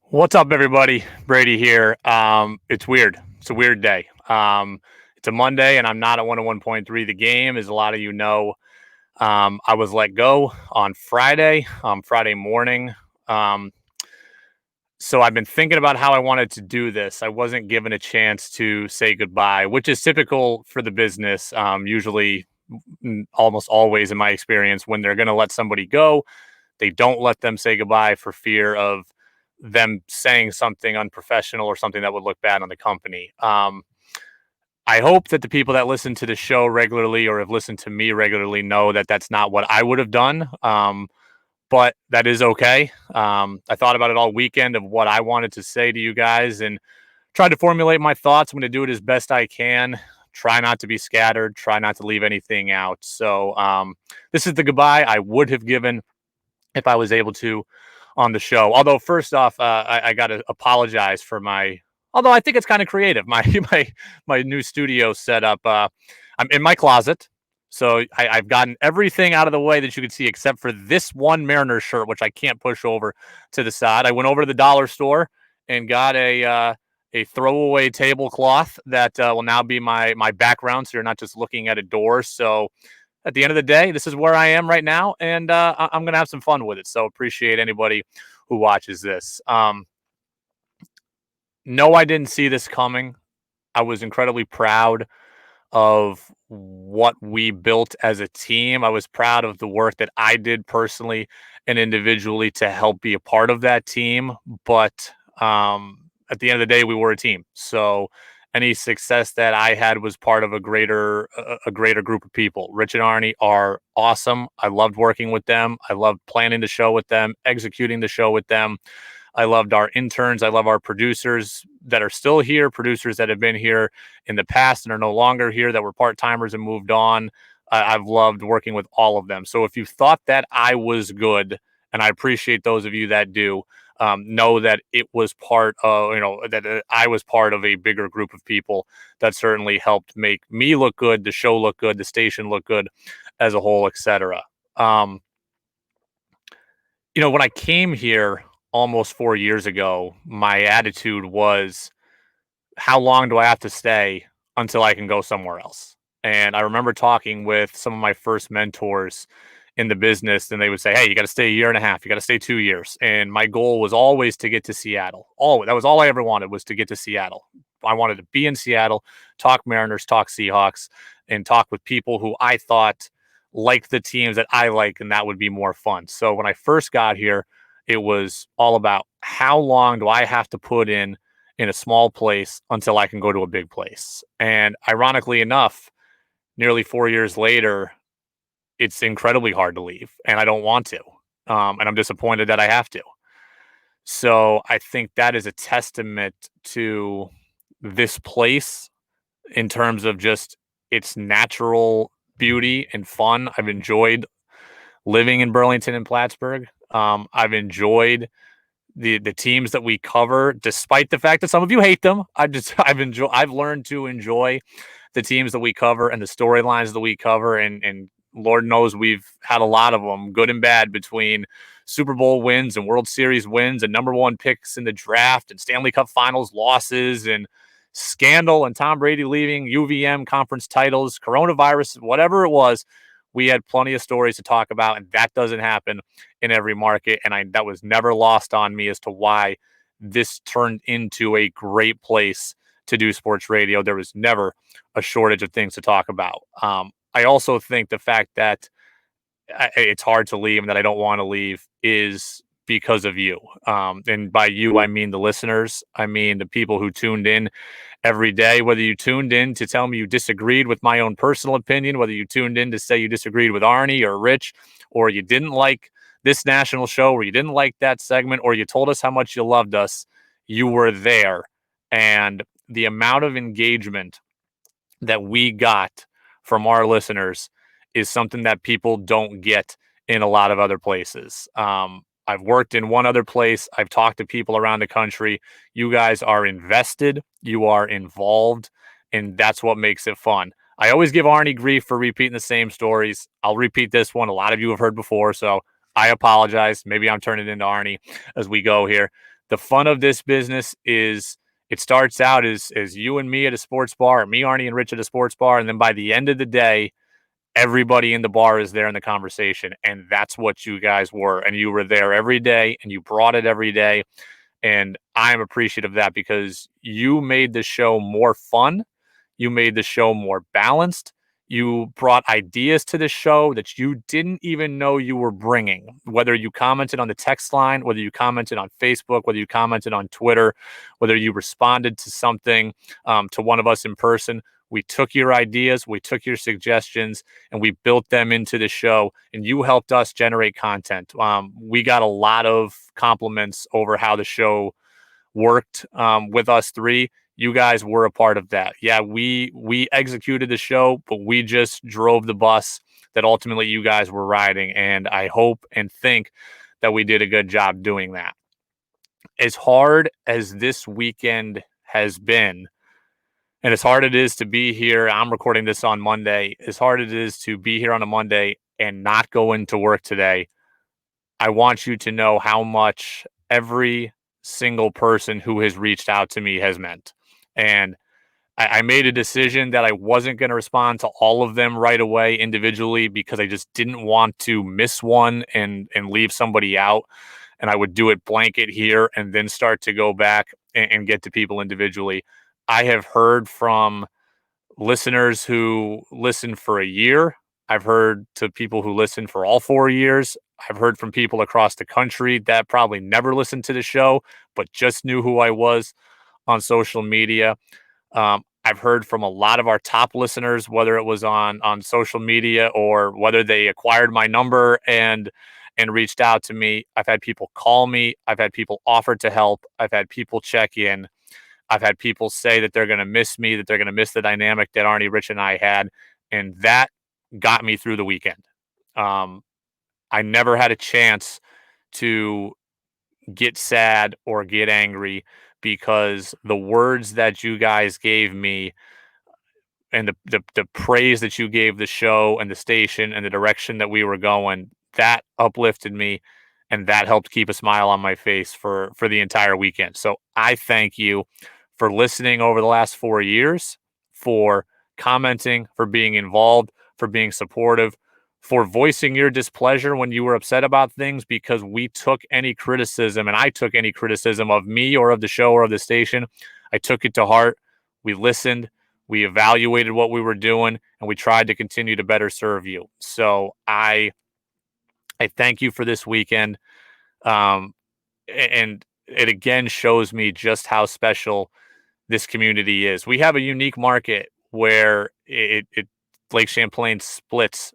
What's up, everybody? Brady here. It's weird. It's a weird day. It's a Monday, and I'm not at 101.3 The Game, as a lot of you know. I was let go on Friday morning. Um, so I've been thinking about how I wanted to do this. I wasn't given a chance to say goodbye, which is typical for the business. Usually, almost always, in my experience, when they're going to let somebody go, they don't let them say goodbye for fear of them saying something unprofessional or something that would look bad on the company. I hope that the people that listen to the show regularly or have listened to me regularly know that that's not what I would have done. But that is okay. I thought about it all weekend of what I wanted to say to you guys and tried to formulate my thoughts. I'm going to do it as best I can. Try not to be scattered. Try not to leave anything out. So this is the goodbye I would have given if I was able to on the show. Although, first off, I got to apologize for my. Although I think it's kind of creative, my new studio setup. I'm in my closet, so I've gotten everything out of the way that you could see, except for this one Mariners shirt, which I can't push over to the side. I went over to the dollar store and got a throwaway tablecloth that will now be my background, so you're not just looking at a door. So at the end of the day, this is where I am right now, and I'm going to have some fun with it. So appreciate anybody who watches this. No, I didn't see this coming. I was incredibly proud of what we built as a team. I was proud of the work that I did personally and individually to help be a part of that team. But at the end of the day, we were a team. So any success that I had was part of a greater group of people. Rich and Arnie are awesome. I loved working with them. I loved planning the show with them, executing the show with them. I loved our interns. I love our producers that are still here, producers that have been here in the past and are no longer here, that were part timers and moved on. I've loved working with all of them. So if you thought that I was good, and I appreciate those of you that do, know that it was part of, that I was part of a bigger group of people that certainly helped make me look good, the show look good, the station look good as a whole, etc. Um, when I came here almost 4 years ago, my attitude was, how long do I have to stay until I can go somewhere else? And I remember talking with some of my first mentors in the business, and they would say, "Hey, you got to stay a year and a half. You got to stay 2 years." And my goal was always to get to Seattle. Always, that was all I ever wanted, was to get to Seattle. I wanted to be in Seattle, talk Mariners, talk Seahawks, and talk with people who I thought liked the teams that I like, and that would be more fun. So when I first got here, it was all about, how long do I have to put in a small place until I can go to a big place. And ironically enough, nearly 4 years later, it's incredibly hard to leave, and I don't want to. And I'm disappointed that I have to. So I think that is a testament to this place in terms of just its natural beauty and fun. I've enjoyed living in Burlington and Plattsburgh. I've enjoyed the teams that we cover, despite the fact that some of you hate them. I've learned to enjoy the teams that we cover and the storylines that we cover, and Lord knows we've had a lot of them, good and bad, between Super Bowl wins and World Series wins and number one picks in the draft and Stanley Cup Finals losses and scandal and Tom Brady leaving, UVM conference titles, coronavirus, whatever it was. We had plenty of stories to talk about, and that doesn't happen in every market. And that was never lost on me as to why this turned into a great place to do sports radio. There was never a shortage of things to talk about. I also think the fact that it's hard to leave and that I don't want to leave is because of you. And by you, I mean the listeners. I mean the people who tuned in every day, whether you tuned in to tell me you disagreed with my own personal opinion, whether you tuned in to say you disagreed with Arnie or Rich, or you didn't like this national show, or you didn't like that segment, or you told us how much you loved us, you were there. And the amount of engagement that we got from our listeners is something that people don't get in a lot of other places. I've worked in one other place. I've talked to people around the country. You guys are invested. You are involved. And that's what makes it fun. I always give Arnie grief for repeating the same stories. I'll repeat this one. A lot of you have heard before, so I apologize. Maybe I'm turning into Arnie as we go here. The fun of this business is it starts out as you and me at a sports bar, or me, Arnie, and Rich at a sports bar, and then by the end of the day, everybody in the bar is there in the conversation, and that's what you guys were. And you were there every day, and you brought it every day, and I'm appreciative of that because you made the show more fun. You made the show more balanced. You brought ideas to the show that you didn't even know you were bringing. Whether you commented on the text line, whether you commented on Facebook, whether you commented on Twitter, whether you responded to something to one of us in person, we took your ideas, we took your suggestions, and we built them into the show. And you helped us generate content. We got a lot of compliments over how the show worked with us three. You guys were a part of that. Yeah, we executed the show, but we just drove the bus that ultimately you guys were riding. And I hope and think that we did a good job doing that. As hard as this weekend has been, and as hard it is to be here, I'm recording this on Monday. As hard it is to be here on a Monday and not go into work today, I want you to know how much every single person who has reached out to me has meant. And I made a decision that I wasn't going to respond to all of them right away individually because I just didn't want to miss one and leave somebody out. And I would do it blanket here and then start to go back and get to people individually. I have heard from listeners who listen for a year. I've heard to people who listen for all 4 years. I've heard from people across the country that probably never listened to the show, but just knew who I was on social media. I've heard from a lot of our top listeners, whether it was on social media or whether they acquired my number and reached out to me. I've had people call me. I've had people offer to help. I've had people check in. I've had people say that they're going to miss me, that they're going to miss the dynamic that Arnie, Rich, and I had. And that got me through the weekend. I never had a chance to get sad or get angry because the words that you guys gave me and the praise that you gave the show and the station and the direction that we were going, that uplifted me and that helped keep a smile on my face for the entire weekend. So I thank you for listening over the last 4 years, for commenting, for being involved, for being supportive, for voicing your displeasure when you were upset about things, because we took any criticism, and I took any criticism of me or of the show or of the station. I took it to heart. We listened, we evaluated what we were doing, and we tried to continue to better serve you. So I thank you for this weekend. And it again shows me just how special this community is. We have a unique market where Lake Champlain splits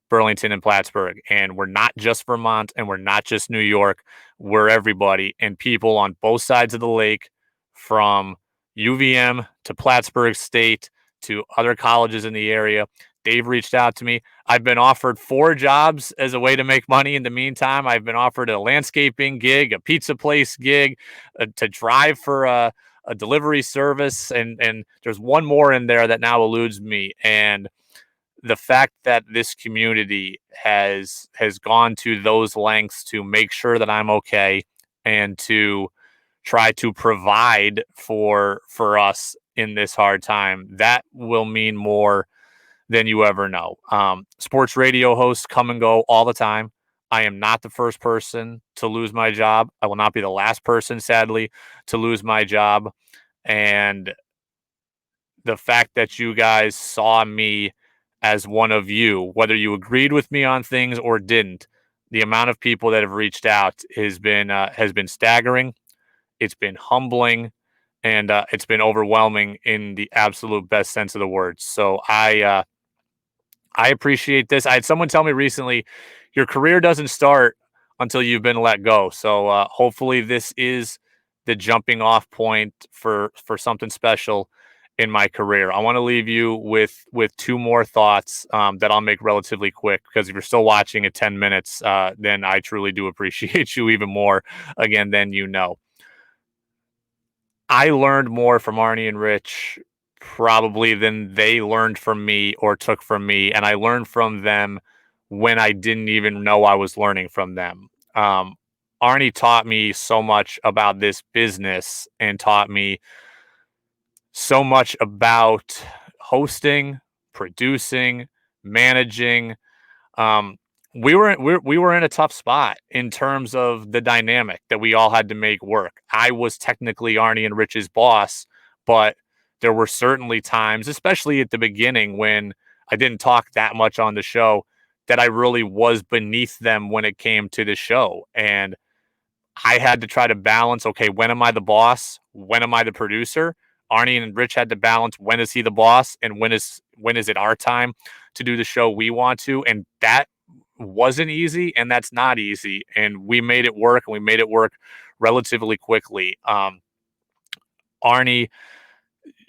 Burlington and Plattsburgh, and we're not just Vermont and we're not just New York. We're everybody, and people on both sides of the lake, from UVM to Plattsburgh State to other colleges in the area. They've reached out to me. I've been offered 4 jobs as a way to make money in the meantime. I've been offered a landscaping gig, a pizza place gig, to drive for a delivery service, and there's one more in there that now eludes me. And the fact that this community has gone to those lengths to make sure that I'm okay and to try to provide for us in this hard time, that will mean more than you ever know. Sports radio hosts come and go all the time. I am not the first person to lose my job. I will not be the last person, sadly, to lose my job. And the fact that you guys saw me as one of you, whether you agreed with me on things or didn't, the amount of people that have reached out has been staggering. It's been humbling, and it's been overwhelming in the absolute best sense of the word. So I appreciate this. I had someone tell me recently, your career doesn't start until you've been let go. So hopefully this is the jumping off point for something special in my career. I want to leave you with 2 more thoughts that I'll make relatively quick, because if you're still watching at 10 minutes, then I truly do appreciate you even more, again, than you know. I learned more from Arnie and Rich probably than they learned from me or took from me. And I learned from them when I didn't even know I was learning from them. Arnie taught me so much about this business and taught me so much about hosting, producing, managing. Um, we were in a tough spot in terms of the dynamic that we all had to make work. I was technically Arnie and Rich's boss, but there were certainly times, especially at the beginning when I didn't talk that much on the show, that I really was beneath them when it came to the show. And I had to try to balance, okay, when am I the boss? When am I the producer? Arnie and Rich had to balance, when is he the boss and when is it our time to do the show we want to? And that wasn't easy, and that's not easy. And we made it work, and we made it work relatively quickly. Arnie,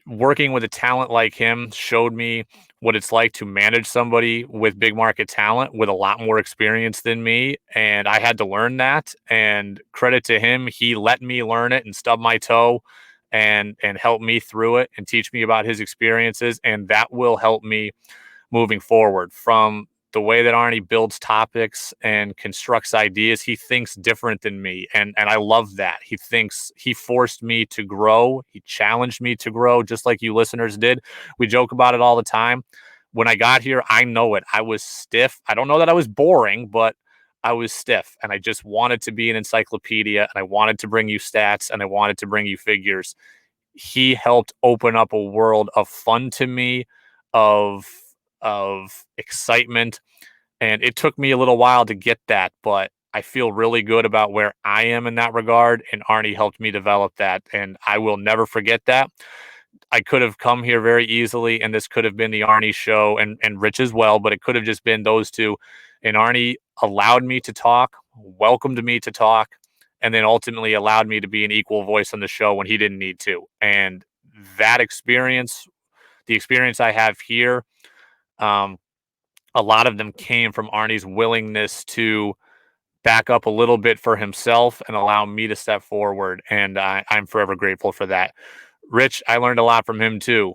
working with a talent like him, showed me what it's like to manage somebody with big market talent with a lot more experience than me. And I had to learn that. And credit to him, he let me learn it and stub my toe and help me through it and teach me about his experiences. And that will help me moving forward. From the way that Arnie builds topics and constructs ideas, he thinks different than me. And I love that. He forced me to grow. He challenged me to grow, just like you listeners did. We joke about it all the time. When I got here, I know it. I was stiff. I don't know that I was boring, but I was stiff. And I just wanted to be an encyclopedia. And I wanted to bring you stats and I wanted to bring you figures. He helped open up a world of fun to me, of excitement, and it took me a little while to get that, but I feel really good about where I am in that regard, and Arnie helped me develop that, and I will never forget that. I could have come here very easily, and this could have been the Arnie show and Rich as well, but it could have just been those two. And Arnie allowed me to talk, welcomed me to talk, and then ultimately allowed me to be an equal voice on the show when he didn't need to. And that experience, the experience I have here, um, a lot of them came from Arnie's willingness to back up a little bit for himself and allow me to step forward. And I'm forever grateful for that. Rich, I learned a lot from him too.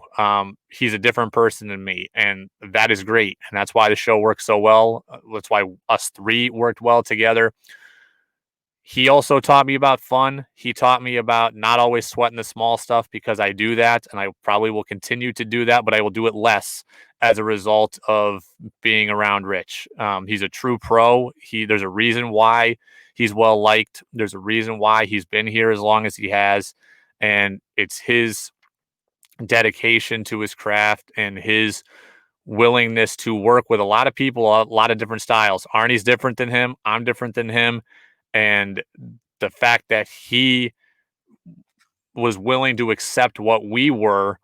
He's a different person than me, and that is great. And that's why the show works so well. That's why us three worked well together. He also taught me about fun. He taught me about not always sweating the small stuff, because I do that and I probably will continue to do that, but I will do it less as a result of being around Rich. He's a true pro. There's a reason why he's well liked. There's a reason why he's been here as long as he has. And it's his dedication to his craft and his willingness to work with a lot of people, a lot of different styles. Arnie's different than him. I'm different than him. And the fact that he was willing to accept what we were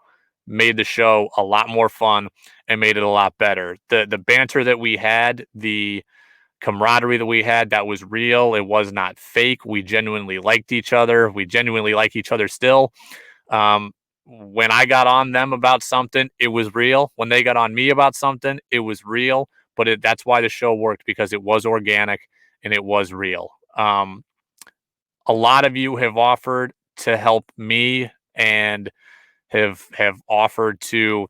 made the show a lot more fun and made it a lot better. The banter that we had, the camaraderie that we had, that was real. It was not fake. We genuinely liked each other. We genuinely like each other still. When I got on them about something, it was real. When they got on me about something, it was real. But that's why the show worked, because it was organic and it was real. A lot of you have offered to help me and have offered to,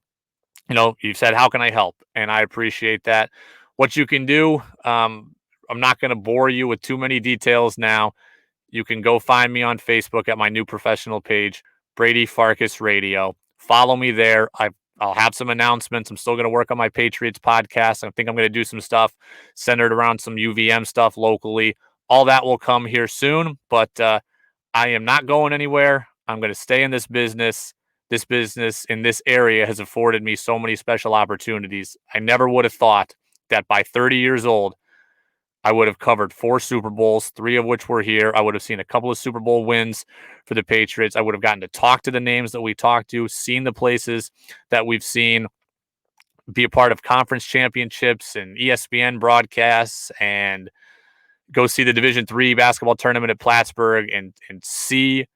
you've said, how can I help? And I appreciate that. What you can do, I'm not going to bore you with too many details now. You can go find me on Facebook at my new professional page, Brady Farkas Radio. Follow me there. I'll have some announcements. I'm still going to work on my Patriots podcast. I think I'm going to do some stuff centered around some UVM stuff locally. All that will come here soon, but I am not going anywhere. I'm going to stay in this business. This business in this area has afforded me so many special opportunities. I never would have thought that by 30 years old, I would have covered 4 Super Bowls, 3 of which were here. I would have seen a couple of Super Bowl wins for the Patriots. I would have gotten to talk to the names that we talked to, seen the places that we've seen, be a part of conference championships and ESPN broadcasts, and go see the Division III basketball tournament at Plattsburgh and see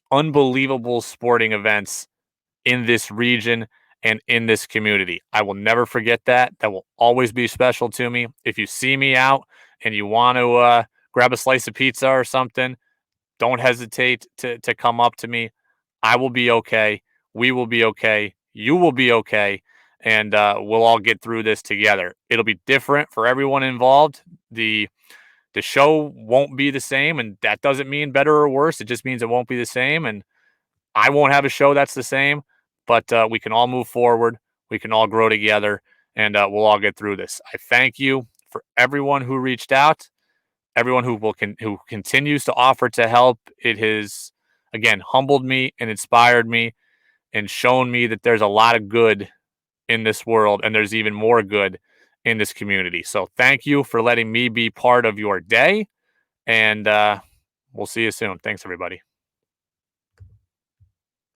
unbelievable sporting events in this region and in this community. I will never forget that. That will always be special to me. If you see me out and you want to grab a slice of pizza or something, don't hesitate to come up to me. I will be okay. We will be okay. You will be okay. And we'll all get through this together. It'll be different for everyone involved. The The show won't be the same, and that doesn't mean better or worse. It just means it won't be the same, and I won't have a show that's the same. But we can all move forward. We can all grow together, and we'll all get through this. I thank you for everyone who reached out, everyone who continues to offer to help. It has again humbled me and inspired me and shown me that there's a lot of good in this world, and there's even more good in this community. So thank you for letting me be part of your day, and we'll see you soon. Thanks, everybody.